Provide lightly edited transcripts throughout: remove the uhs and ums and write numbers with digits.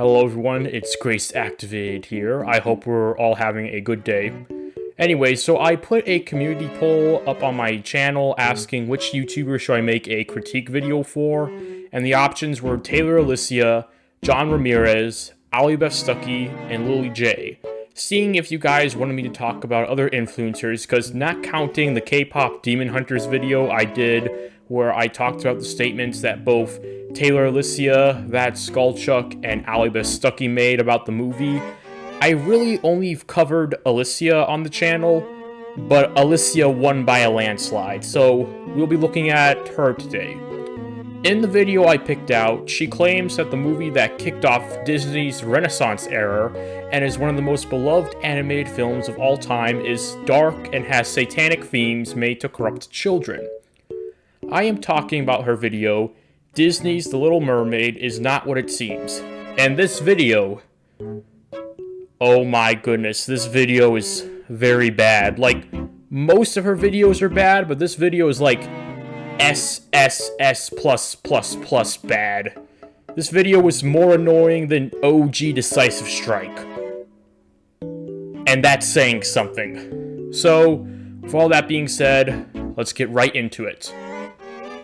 Hello everyone, it's Grace Activated here. I hope we're all having a good day. Anyway, so I put a community poll up on my channel asking which YouTuber should I make a critique video for, and the options were Taylor Alicia, John Ramirez, Ali Beth Stuckey, and Lily J. Seeing if you guys wanted me to talk about other influencers, because not counting the K-pop Demon Hunters video I did where I talked about the statements that both Taylor Alicia, that Skullchuck, and Ali Beth Stuckey made about the movie, I really only covered Alicia on the channel, but Alicia won by a landslide, so we'll be looking at her today. In the video I picked out, she claims that the movie that kicked off Disney's Renaissance era and is one of the most beloved animated films of all time is dark and has satanic themes made to corrupt children. I am talking about her video, Disney's The Little Mermaid is Not What It Seems. And this video, oh my goodness, this video is very bad. Like, most of her videos are bad, but this video is like SSS+++ bad. This video was more annoying than OG Decisive Strike. And that's saying something. So, with all that being said, let's get right into it.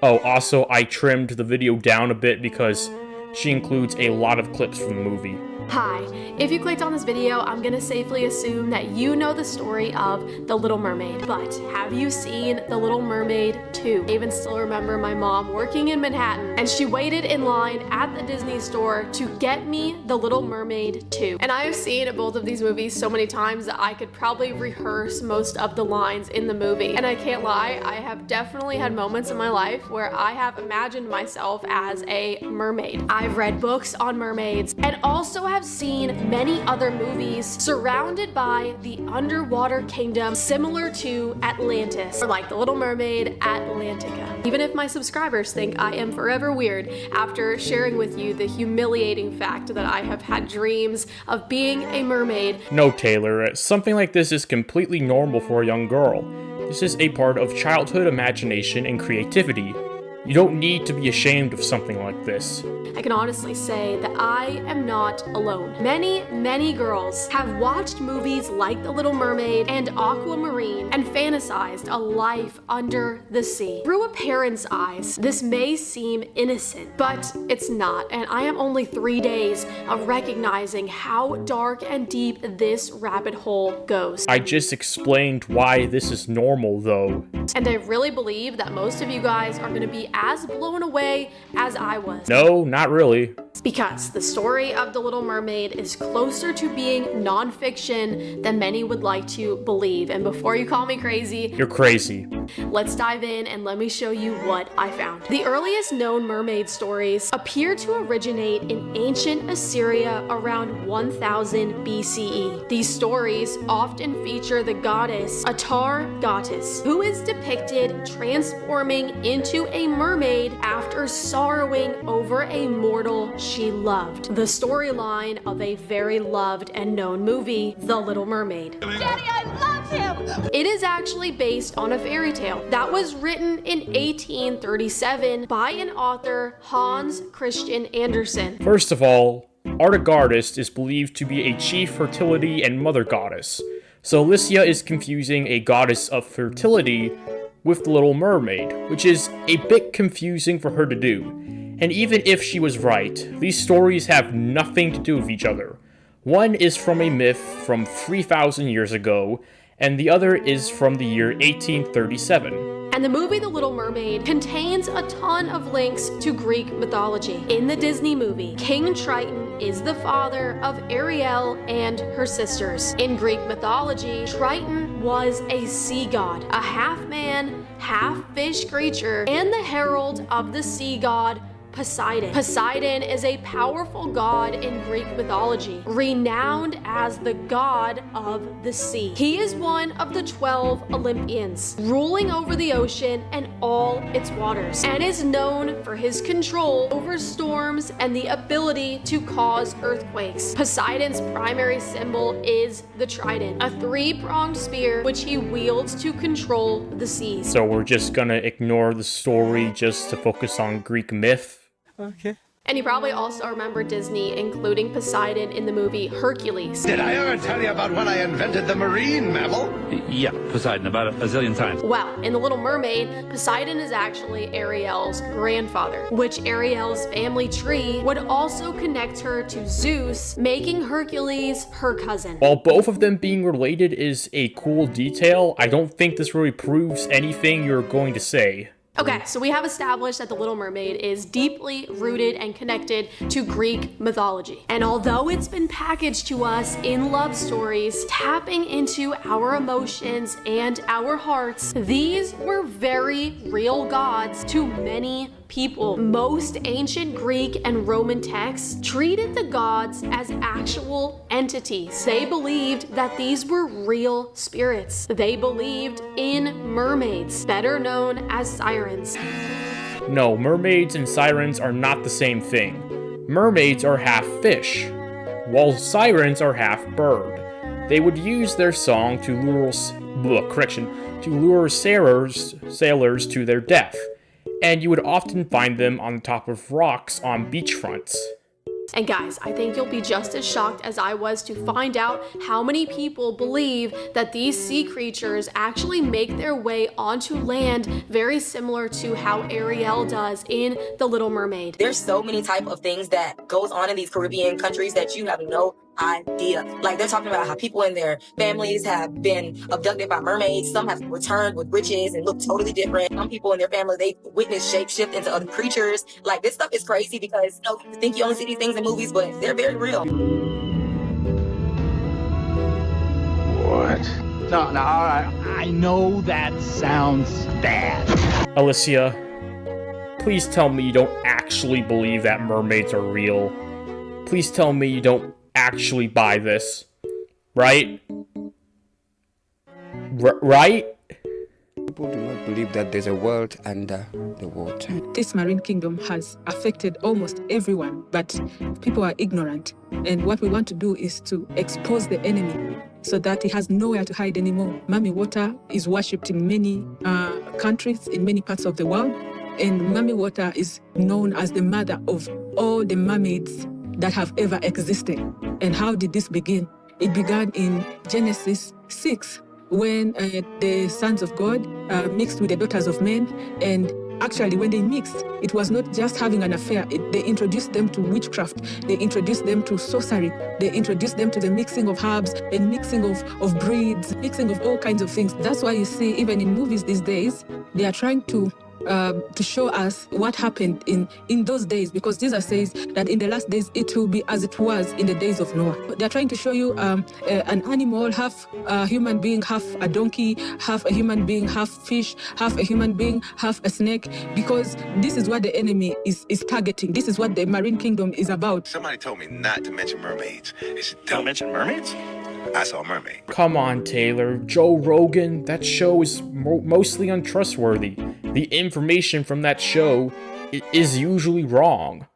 Oh, also, I trimmed the video down a bit because she includes a lot of clips from the movie. Hi, if you clicked on this video, I'm gonna safely assume that you know the story of The Little Mermaid. But have you seen The Little Mermaid 2? I even still remember my mom working in Manhattan, and she waited in line at the Disney store to get me The Little Mermaid 2. And I have seen both of these movies so many times that I could probably rehearse most of the lines in the movie. And I can't lie, I have definitely had moments in my life where I have imagined myself as a mermaid. I've read books on mermaids, and also have seen many other movies surrounded by the underwater kingdom similar to Atlantis, or like The Little Mermaid, Atlantica. Even if my subscribers think I am forever weird after sharing with you the humiliating fact that I have had dreams of being a mermaid. No, Taylor, something like this is completely normal for a young girl. This is a part of childhood imagination and creativity. You don't need to be ashamed of something like this. I can honestly say that I am not alone. Many girls have watched movies like The Little Mermaid and Aquamarine and fantasized a life under the sea. Through a parent's eyes, this may seem innocent, but it's not, and I am only 3 days of recognizing how dark and deep this rabbit hole goes. I just explained why this is normal, though. And I really believe that most of you guys are gonna be as blown away as I was. No, not really. Because the story of The Little Mermaid is closer to being nonfiction than many would like to believe. And before you call me crazy, You're crazy. let's dive in and let me show you what I found. The earliest known mermaid stories appear to originate in ancient Assyria around 1000 BCE. These stories often feature the goddess, a tar goddess, who is depicted transforming into a mermaid after sorrowing over a mortal she loved. The storyline of a very loved and known movie, The Little Mermaid. Daddy, I love him! It is actually based on a fairy tale that was written in 1837 by an author, Hans Christian Andersen. First of all, Artagardist is believed to be a chief fertility and mother goddess, so Alicia is confusing a goddess of fertility with the Little Mermaid, which is a bit confusing for her to do. And even if she was right, these stories have nothing to do with each other. One is from a myth from 3,000 years ago, and the other is from the year 1837. And the movie The Little Mermaid contains a ton of links to Greek mythology. In the Disney movie, King Triton is the father of Ariel and her sisters. In Greek mythology, Triton was a sea god, a half-man, half-fish creature, and the herald of the sea god Poseidon. Poseidon is a powerful god in Greek mythology, renowned as the god of the sea. He is one of the 12 Olympians, ruling over the ocean and all its waters, and is known for his control over storms and the ability to cause earthquakes. Poseidon's primary symbol is the trident, a three-pronged spear which he wields to control the seas. So we're just gonna ignore the story just to focus on Greek myth? Okay. And you probably also remember Disney including Poseidon in the movie Hercules. Did I ever tell you about when I invented the marine mammal? Yeah, Poseidon, about a zillion times. Well, in The Little Mermaid, Poseidon is actually Ariel's grandfather, which Ariel's family tree would also connect her to Zeus, making Hercules her cousin. While both of them being related is a cool detail, I don't think this really proves anything you're going to say. Okay, so we have established that The Little Mermaid is deeply rooted and connected to Greek mythology. And although it's been packaged to us in love stories, tapping into our emotions and our hearts, these were very real gods to many people. Most ancient Greek and Roman texts treated the gods as actual entities. They believed that these were real spirits. They believed in mermaids, better known as sirens. No, mermaids and sirens are not the same thing. Mermaids are half fish, while sirens are half bird. They would use their song to lure sailors to their death, and you would often find them on top of rocks on beachfronts. And guys, I think you'll be just as shocked as I was to find out how many people believe that these sea creatures actually make their way onto land, very similar to how Ariel does in The Little Mermaid. There's so many type of things that goes on in these Caribbean countries that you have no idea. Like, they're talking about how people in their families have been abducted by mermaids. Some have returned with riches and look totally different. Some people in their family, they witness shapeshift into other creatures. Like, this stuff is crazy because, you know, you think you only see these things in movies, but they're very real. What? No, all right. I know that sounds bad. Alicia, please tell me you don't actually believe that mermaids are real. Please tell me you don't actually buy this. Right? Right? People do not believe that there's a world under the water. This marine kingdom has affected almost everyone, but people are ignorant. And what we want to do is to expose the enemy so that he has nowhere to hide anymore. Mami Water is worshipped in many countries, in many parts of the world. And Mami Water is known as the mother of all the mermaids that have ever existed. And how did this begin? It began in Genesis 6, when the sons of God mixed with the daughters of men. And actually, when they mixed, it was not just having an affair. They introduced them to witchcraft. They introduced them to sorcery. They introduced them to the mixing of herbs and mixing of breeds, mixing of all kinds of things. That's why you see, even in movies these days, they are trying to show us what happened in those days, because Jesus says that in the last days it will be as it was in the days of Noah. They're trying to show you an animal, half a human being, half a donkey, half a human being, half fish, half a human being, half a snake, because this is what the enemy is targeting. This is what the marine kingdom is about. Somebody told me not to mention mermaids. They said, Don't mention mermaids? I saw a mermaid. Come on, Taylor. Joe Rogan, that show is mostly untrustworthy. The information from that show is usually wrong.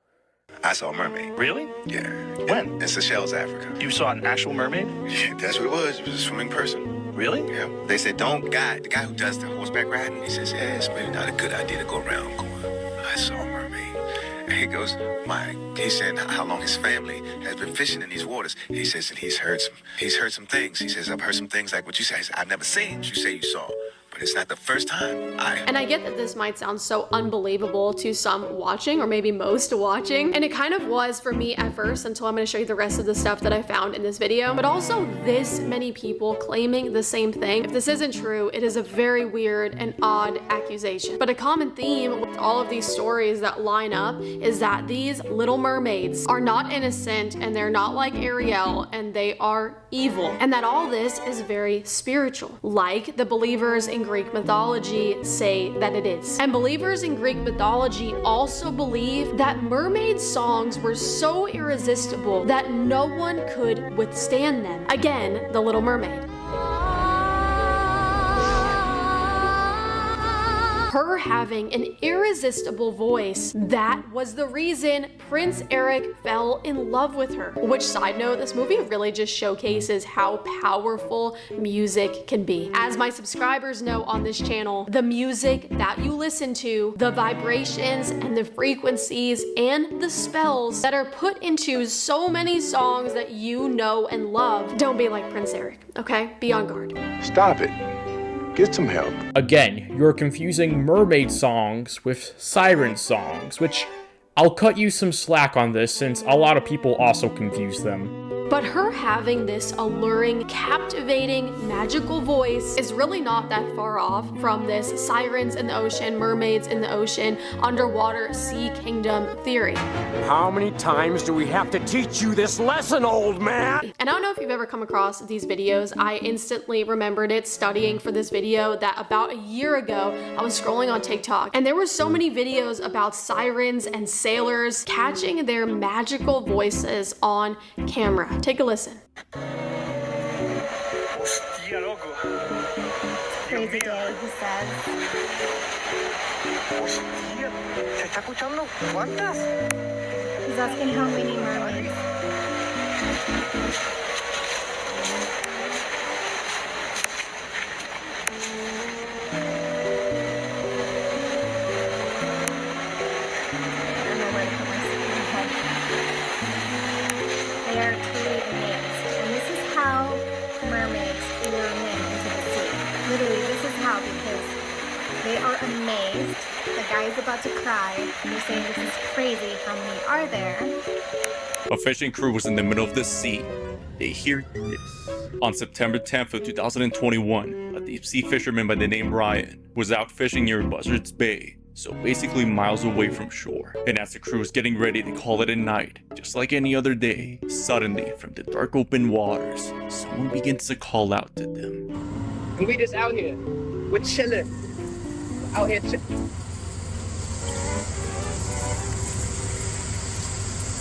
I saw a mermaid. Really? Yeah. When? In Seychelles, Africa. You saw an actual mermaid? Yeah, that's what it was. It was a swimming person. Really? Yeah. They said, the guy who does the horseback riding, he says, yeah, it's maybe not a good idea to go around going, I saw a mermaid. And he goes, he's saying how long his family has been fishing in these waters. He says, and he's heard some things. He says, I've heard some things like what you say. He said, I've never seen what you say you saw. But it's not the first time And I get that this might sound so unbelievable to some watching, or maybe most watching, and it kind of was for me at first, until I'm going to show you the rest of the stuff that I found in this video. But also, this many people claiming the same thing. If this isn't true, it is a very weird and odd accusation. But a common theme with all of these stories that line up is that these little mermaids are not innocent, and they're not like Ariel, and they are evil. And that all this is very spiritual, like the believers in Greek mythology say that it is. And believers in Greek mythology also believe that mermaid songs were so irresistible that no one could withstand them. Again, The Little Mermaid. Her having an irresistible voice, that was the reason Prince Eric fell in love with her. Which, side note, this movie really just showcases how powerful music can be. As my subscribers know on this channel, the music that you listen to, the vibrations and the frequencies and the spells that are put into so many songs that you know and love. Don't be like Prince Eric, okay? Be on guard. Stop it. Get some help. Again, you're confusing mermaid songs with siren songs, which I'll cut you some slack on this since a lot of people also confuse them. But her having this alluring, captivating, magical voice is really not that far off from this sirens in the ocean, mermaids in the ocean, underwater sea kingdom theory. How many times do we have to teach you this lesson, old man? And I don't know if you've ever come across these videos. I instantly remembered it studying for this video that about a year ago, I was scrolling on TikTok and there were so many videos about sirens and sailors catching their magical voices on camera. Take a listen. Crazy day, he says. He's asking how many mermaids. They are truly amazed. And this is how mermaids lure men into the sea. Literally, this is how, because they are amazed. The guy's about to cry. They're saying this is crazy. How many are there? A fishing crew was in the middle of the sea. They hear this. On September 10th of 2021, a deep sea fisherman by the name Ryan was out fishing near Buzzards Bay, so basically miles away from shore. And as the crew was getting ready to call it a night, just like any other day, suddenly from the dark open waters, someone begins to call out to them. And we just out here. We're chilling. We're out here chilling.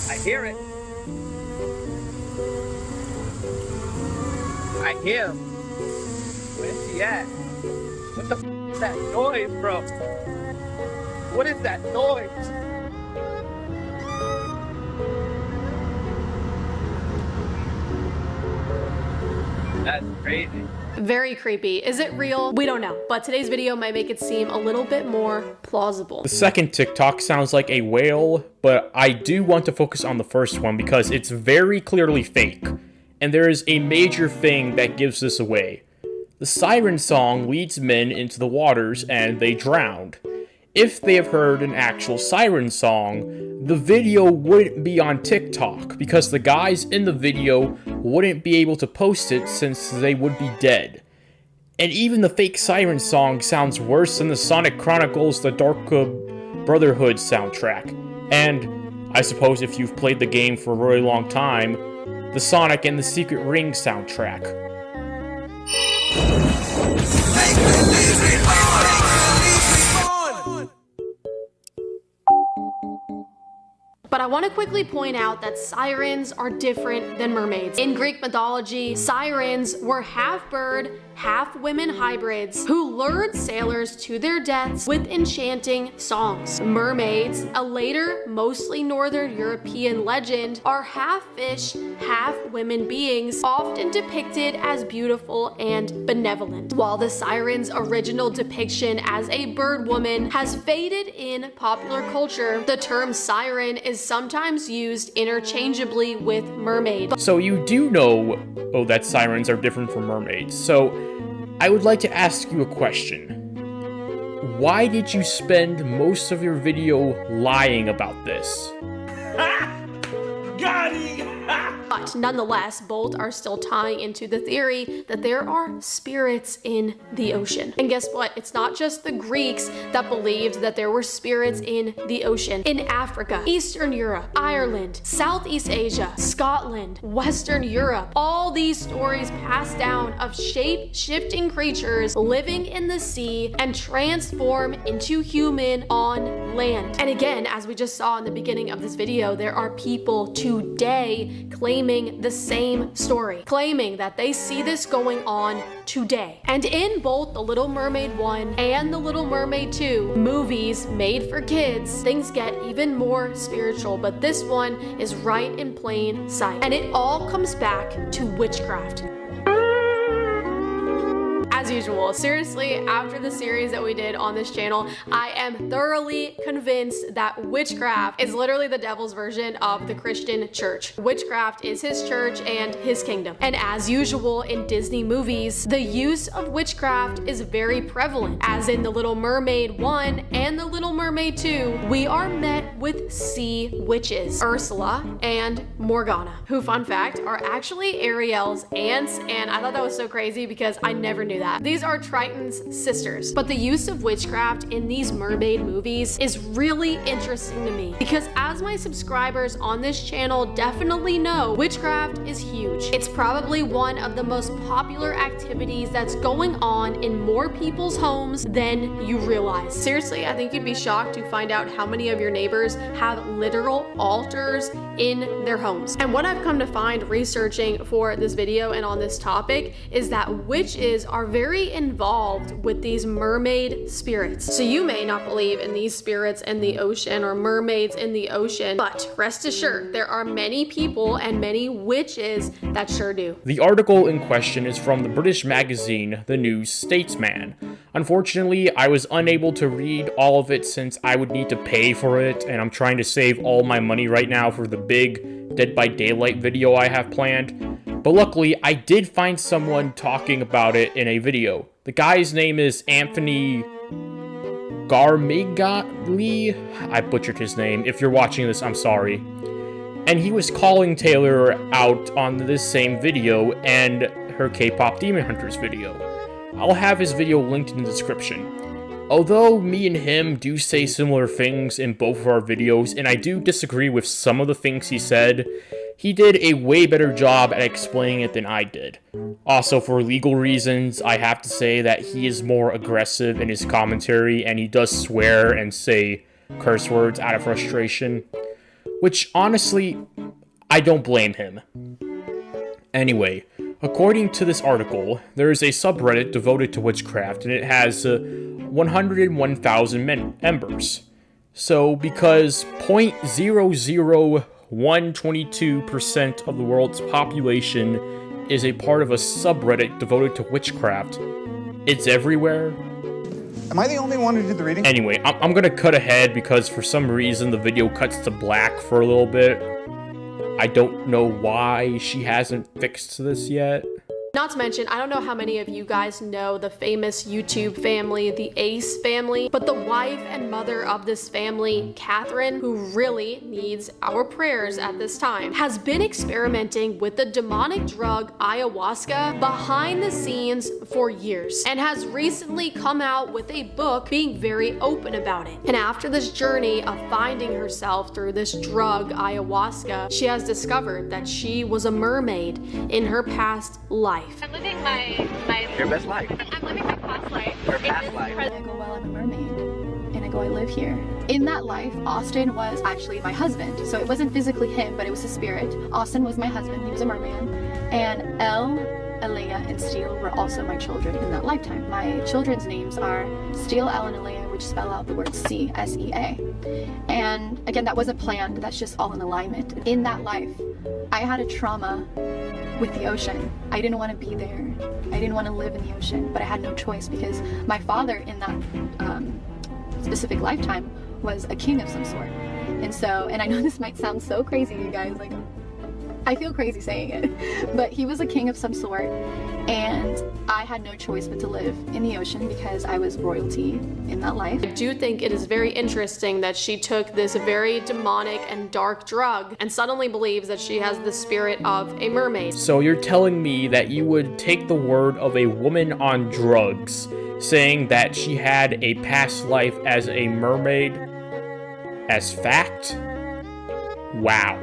I hear it. I hear him. Where's he at? What the f is that noise, bro? What is that noise? That's crazy. Very creepy. Is it real? We don't know, but today's video might make it seem a little bit more plausible. The second TikTok sounds like a whale, but I do want to focus on the first one because it's very clearly fake, and there is a major thing that gives this away. The siren song leads men into the waters and they drowned. If they have heard an actual siren song, the video wouldn't be on TikTok because the guys in the video wouldn't be able to post it since they would be dead. And even the fake siren song sounds worse than the Sonic Chronicles The Dark Brotherhood soundtrack. And I suppose if you've played the game for a really long time, the Sonic and the Secret Ring soundtrack. But I want to quickly point out that sirens are different than mermaids. In Greek mythology, sirens were half bird, half women hybrids who lured sailors to their deaths with enchanting songs. Mermaids, a later, mostly Northern European legend, are half fish, half women beings, often depicted as beautiful and benevolent. While the siren's original depiction as a bird woman has faded in popular culture, the term siren is sometimes used interchangeably with mermaid. So you do know, that sirens are different from mermaids. So I would like to ask you a question. Why did you spend most of your video lying about this? Got it! But nonetheless, both are still tying into the theory that there are spirits in the ocean. And guess what? It's not just the Greeks that believed that there were spirits in the ocean. In Africa, Eastern Europe, Ireland, Southeast Asia, Scotland, Western Europe, all these stories passed down of shape-shifting creatures living in the sea and transform into human on land. And again, as we just saw in the beginning of this video, there are people today claiming claiming the same story, claiming that they see this going on today. And in both The Little Mermaid 1 and The Little Mermaid 2, movies made for kids, things get even more spiritual, but this one is right in plain sight. And it all comes back to witchcraft. As usual, seriously, after the series that we did on this channel, I am thoroughly convinced that witchcraft is literally the devil's version of the Christian church. Witchcraft is his church and his kingdom. And as usual in Disney movies, the use of witchcraft is very prevalent. As in The Little Mermaid 1 and The Little Mermaid 2, we are met with sea witches, Ursula and Morgana, who, fun fact, are actually Ariel's aunts, and I thought that was so crazy because I never knew that. These are Triton's sisters. But the use of witchcraft in these mermaid movies is really interesting to me because, as my subscribers on this channel definitely know, witchcraft is huge. It's probably one of the most popular activities that's going on in more people's homes than you realize. Seriously, I think you'd be shocked to find out how many of your neighbors have literal altars in their homes. And what I've come to find researching for this video and on this topic is that witches are very involved with these mermaid spirits. So you may not believe in these spirits in the ocean or mermaids in the ocean, but rest assured, there are many people and many witches that sure do. The article in question is from the British magazine, The New Statesman. Unfortunately, I was unable to read all of it since I would need to pay for it, and I'm trying to save all my money right now for the big Dead by Daylight video I have planned. But luckily, I did find someone talking about it in a video. The guy's name is Anthony Garmigali. I butchered his name. If you're watching this, I'm sorry. And he was calling Taylor out on this same video and her K-pop Demon Hunters video. I'll have his video linked in the description. Although me and him do say similar things in both of our videos, and I do disagree with some of the things he said, he did a way better job at explaining it than I did. Also, for legal reasons, I have to say that he is more aggressive in his commentary, and he does swear and say curse words out of frustration, which honestly, I don't blame him. Anyway, according to this article, there is a subreddit devoted to witchcraft, and it has 101,000 members. So, because 0.00122% of the world's population is a part of a subreddit devoted to witchcraft, it's everywhere. Am I the only one who did the reading? Anyway, I'm gonna cut ahead because for some reason the video cuts to black for a little bit. I don't know why she hasn't fixed this yet. Not to mention, I don't know how many of you guys know the famous YouTube family, the Ace family, but the wife and mother of this family, Catherine, who really needs our prayers at this time, has been experimenting with the demonic drug ayahuasca behind the scenes for years and has recently come out with a book being very open about it. And after this journey of finding herself through this drug, ayahuasca, she has discovered that she was a mermaid in her past life. I'm living my Your best life. I'm living my past life. Your past life. I go, well, I'm a mermaid, and I go, I live here. In that life, Austin was actually my husband. So it wasn't physically him, but it was his spirit. Austin was my husband, he was a merman. And Elle, Alea, and Steele were also my children in that lifetime. My children's names are Steele, Elle, and Alea, which spell out the word sea, S-E-A. And again, that wasn't planned, that's just all in alignment. In that life, I had a trauma with the ocean. I didn't want to be there. I didn't want to live in the ocean, but I had no choice because my father in that specific lifetime was a king of some sort. And so, and I know this might sound so crazy, you guys, like, I feel crazy saying it, but he was a king of some sort, and I had no choice but to live in the ocean because I was royalty in that life. I do think it is very interesting that she took this very demonic and dark drug and suddenly believes that she has the spirit of a mermaid. So you're telling me that you would take the word of a woman on drugs saying that she had a past life as a mermaid as fact? Wow.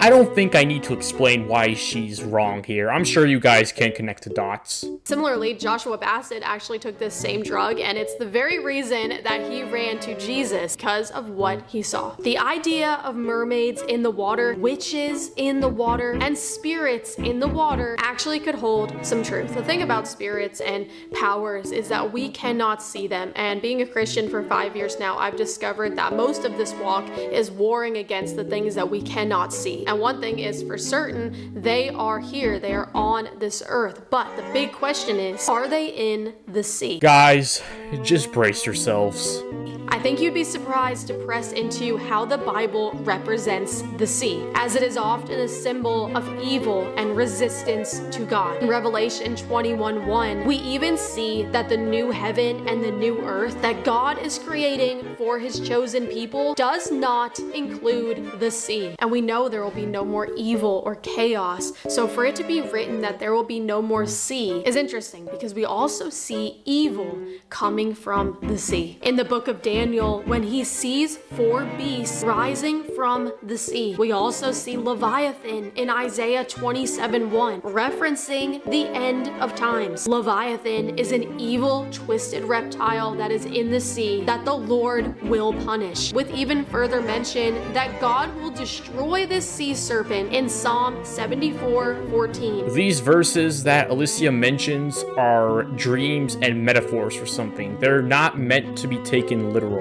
I don't think I need to explain why she's wrong here. I'm sure you guys can connect the dots. Similarly, Joshua Bassett actually took this same drug, and it's the very reason that he ran to Jesus, because of what he saw. The idea of mermaids in the water, witches in the water, and spirits in the water actually could hold some truth. The thing about spirits and powers is that we cannot see them, and being a Christian for 5 years now, I've discovered that most of this walk is warring against the things that we cannot see. And one thing is for certain, they are here, they are on this earth. But the big question is, are they in the sea? Guys, just brace yourselves. I think you'd be surprised to press into how the Bible represents the sea, as it is often a symbol of evil and resistance to God. In Revelation 21:1, we even see that the new heaven and the new earth that God is creating for his chosen people does not include the sea. And we know there will be no more evil or chaos. So for it to be written that there will be no more sea is interesting, because we also see evil coming from the sea. In the book of Daniel, when he sees 4 beasts rising from the sea, we also see Leviathan in Isaiah 27:1, referencing the end of times. Leviathan is an evil, twisted reptile that is in the sea that the Lord will punish, with even further mention that God will destroy this sea serpent in Psalm 74:14. These verses that Alicia mentions are dreams and metaphors for something. They're not meant to be taken literally.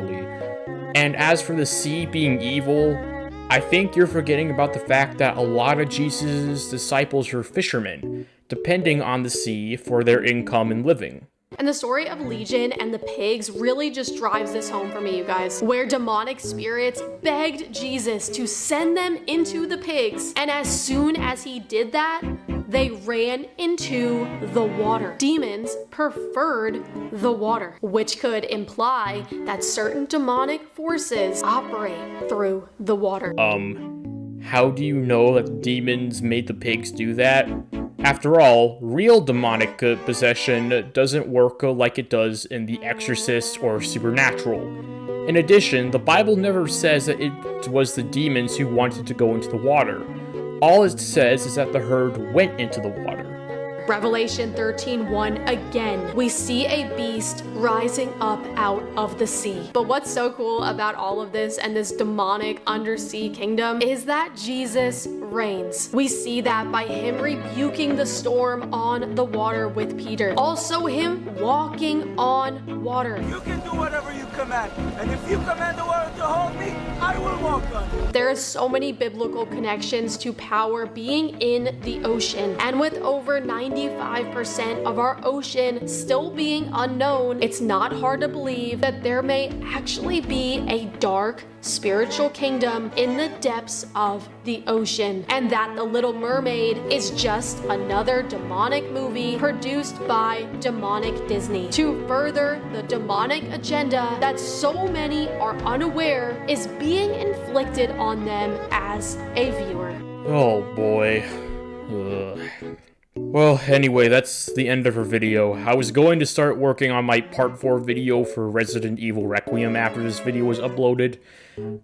And as for the sea being evil, I think you're forgetting about the fact that a lot of Jesus' disciples were fishermen, depending on the sea for their income and living. And the story of Legion and the pigs really just drives this home for me, you guys, where demonic spirits begged Jesus to send them into the pigs. And as soon as he did that, they ran into the water. Demons preferred the water, which could imply that certain demonic forces operate through the water. How do you know that the demons made the pigs do that? After all, real demonic possession doesn't work like it does in The Exorcist or Supernatural. In addition, the Bible never says that it was the demons who wanted to go into the water. All it says is that the herd went into the water. Revelation 13:1, again, we see a beast rising up out of the sea. But what's so cool about all of this and this demonic undersea kingdom is that Jesus reigns. We see that by him rebuking the storm on the water with Peter. Also him walking on water. You can do whatever you command, and if you command the water to hold me, I will walk on it. There are so many biblical connections to power being in the ocean, and with over 95% of our ocean still being unknown, it's not hard to believe that there may actually be a dark spiritual kingdom in the depths of the ocean, and that The Little Mermaid is just another demonic movie produced by demonic Disney to further the demonic agenda that so many are unaware is being inflicted on them as a viewer. Oh boy. Ugh. Well, anyway, that's the end of her video. I was going to start working on my part 4 video for Resident Evil Requiem after this video was uploaded,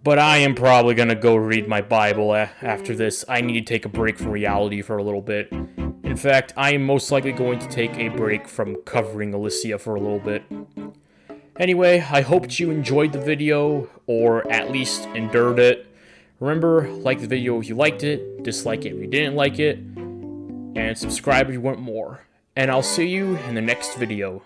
but I am probably gonna go read my Bible after this. I need to take a break from reality for a little bit. In fact, I am most likely going to take a break from covering Alicia for a little bit. Anyway, I hoped you enjoyed the video, or at least endured it. Remember, like the video if you liked it, dislike it if you didn't like it, and subscribe if you want more. And I'll see you in the next video.